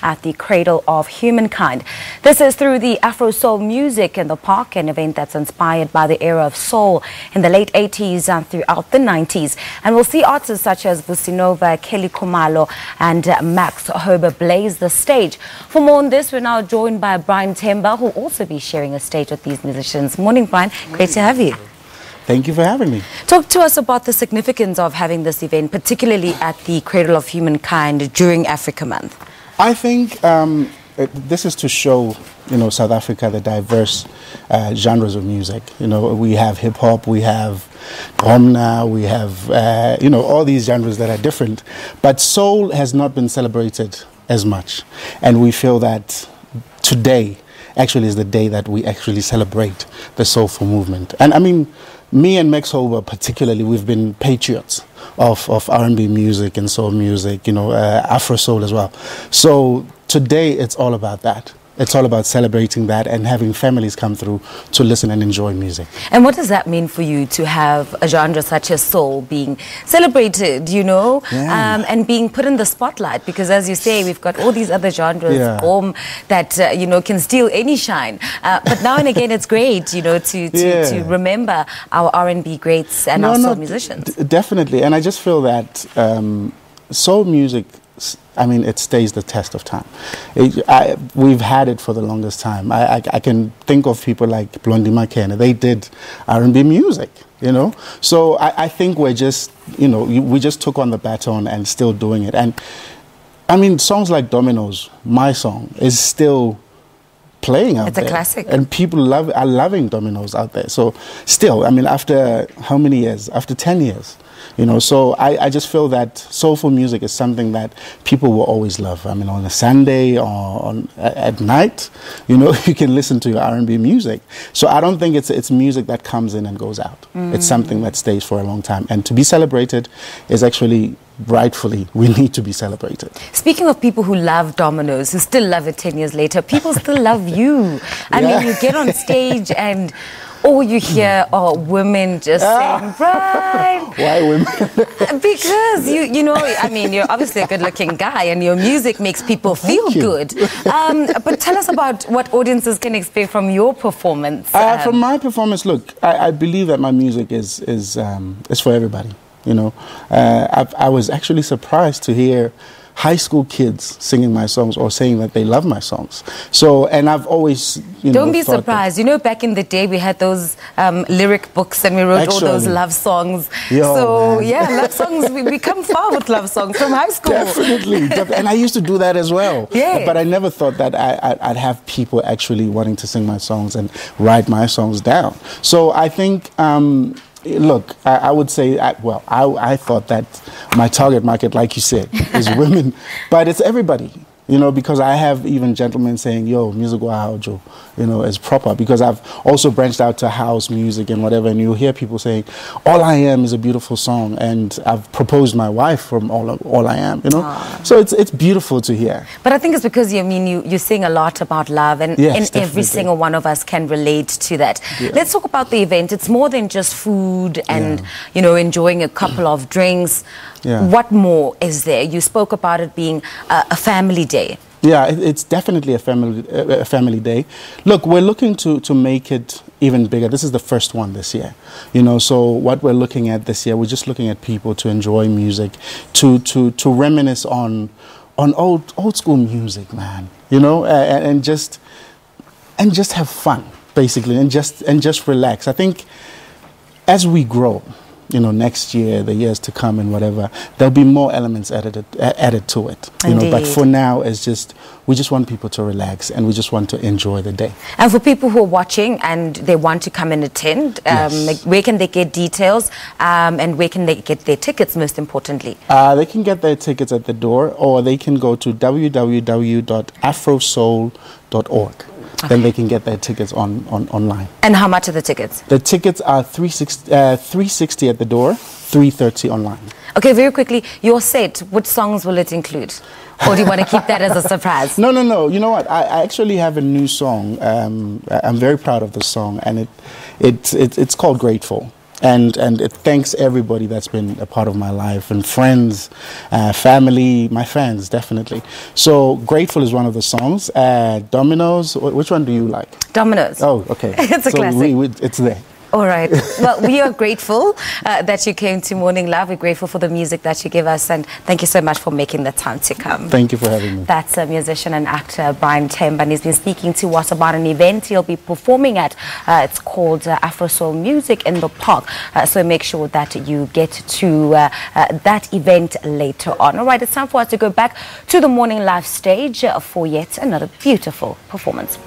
at the Cradle of Humankind. This is through the AFROSOUL music in the park, an event that's inspired by the era of soul in the late 80s and throughout the 90s. And we'll see artists such as Vusi Nova, Khunalo and Max-Hoba blaze the stage. For more on this, we're now joined by Brian Temba, who will also be sharing a stage with these musicians. Morning, Brian. Great to have you. Thank you for having me. Talk to us about the significance of having this event, particularly at the Cradle of Humankind during Africa Month. I think this is to show, South Africa, the diverse genres of music. We have hip hop, we have Gomna, we have, all these genres that are different. But soul has not been celebrated as much. And we feel that today actually is the day that we actually celebrate the soulful movement. And I mean, me and Max-Hoba particularly, we've been patriots of R&B music and soul music, AFROSOUL as well. So today it's all about that. It's all about celebrating that and having families come through to listen and enjoy music. And what does that mean for you to have a genre such as soul being celebrated, and being put in the spotlight? Because as you say, we've got all these other genres that, can steal any shine. But now and again, it's great, to remember our R&B greats and our soul musicians. Definitely. And I just feel that soul music, it stays the test of time. We've had it for the longest time. I can think of people like Blondie McKenna. They did R&B music, So I think we're just, we just took on the baton and still doing it. And songs like Dominoes, my song, is still playing out there. It's a classic. And people are loving Dominoes out there. So still, after how many years? After 10 years. So I just feel that soulful music is something that people will always love. On a Sunday or at night, you can listen to your R&B music. So I don't think it's music that comes in and goes out. It's something that stays for a long time. And to be celebrated is actually, rightfully, we need to be celebrated. Speaking of people who love Dominoes, who still love it 10 years later, people still love you. I mean, you get on stage and all you hear are women just saying, Brian. Why women? Because, you're obviously a good-looking guy and your music makes people feel good. But tell us about what audiences can expect from your performance. From my performance, look, I believe that my music is for everybody. I was actually surprised to hear high school kids singing my songs or saying that they love my songs. So, and I've always, Don't be surprised. Back in the day we had those lyric books and we wrote all those love songs. Love songs, we come far with love songs from high school. Definitely. And I used to do that as well. Yeah. But I never thought that I'd have people actually wanting to sing my songs and write my songs down. So I think, look, I would say, I thought that my target market, like you said, is women, but it's everybody, because I have even gentlemen saying, yo, music wahajo, is proper, because I've also branched out to house music and whatever, and you'll hear people saying, All I Am is a beautiful song, and I've proposed my wife from All I Am, So it's beautiful to hear. But I think it's because, you sing a lot about love, and every single one of us can relate to that. Yeah. Let's talk about the event. It's more than just food and, enjoying a couple of drinks. Yeah. What more is there? You spoke about it being a family day. Yeah, it's definitely a family day. Look, we're looking to make it even bigger. This is the first one this year. So what we're looking at this year, we're just looking at people to enjoy music, to reminisce on old school music, man. And just have fun, basically, and just relax. I think as we grow, next year, the years to come and whatever, there'll be more elements added to it. But for now, we just want people to relax and we just want to enjoy the day. And for people who are watching and they want to come and attend, where can they get details and where can they get their tickets, most importantly? They can get their tickets at the door, or they can go to www.afrosoul.org. Okay. Then they can get their tickets online. And how much are the tickets? The tickets are $360 at the door, $330 online. Okay, very quickly, your set, which songs will it include? Or do you want to keep that as a surprise? No. You know what? I actually have a new song. I'm very proud of the song, and it's called Grateful. And it thanks everybody that's been a part of my life, and friends, family, my fans, definitely. So Grateful is one of the songs. Dominoes, which one do you like? Dominoes. Oh, okay. It's a classic. It's there. All right. Well, we are grateful that you came to Morning Love. We're grateful for the music that you give us, and thank you so much for making the time to come. Thank you for having me. That's a musician and actor Brian Temba, and he's been speaking to us about an event he'll be performing at. It's called AFROSOUL Music in the Park. So make sure that you get to that event later on. All right, it's time for us to go back to the Morning Live stage for yet another beautiful performance.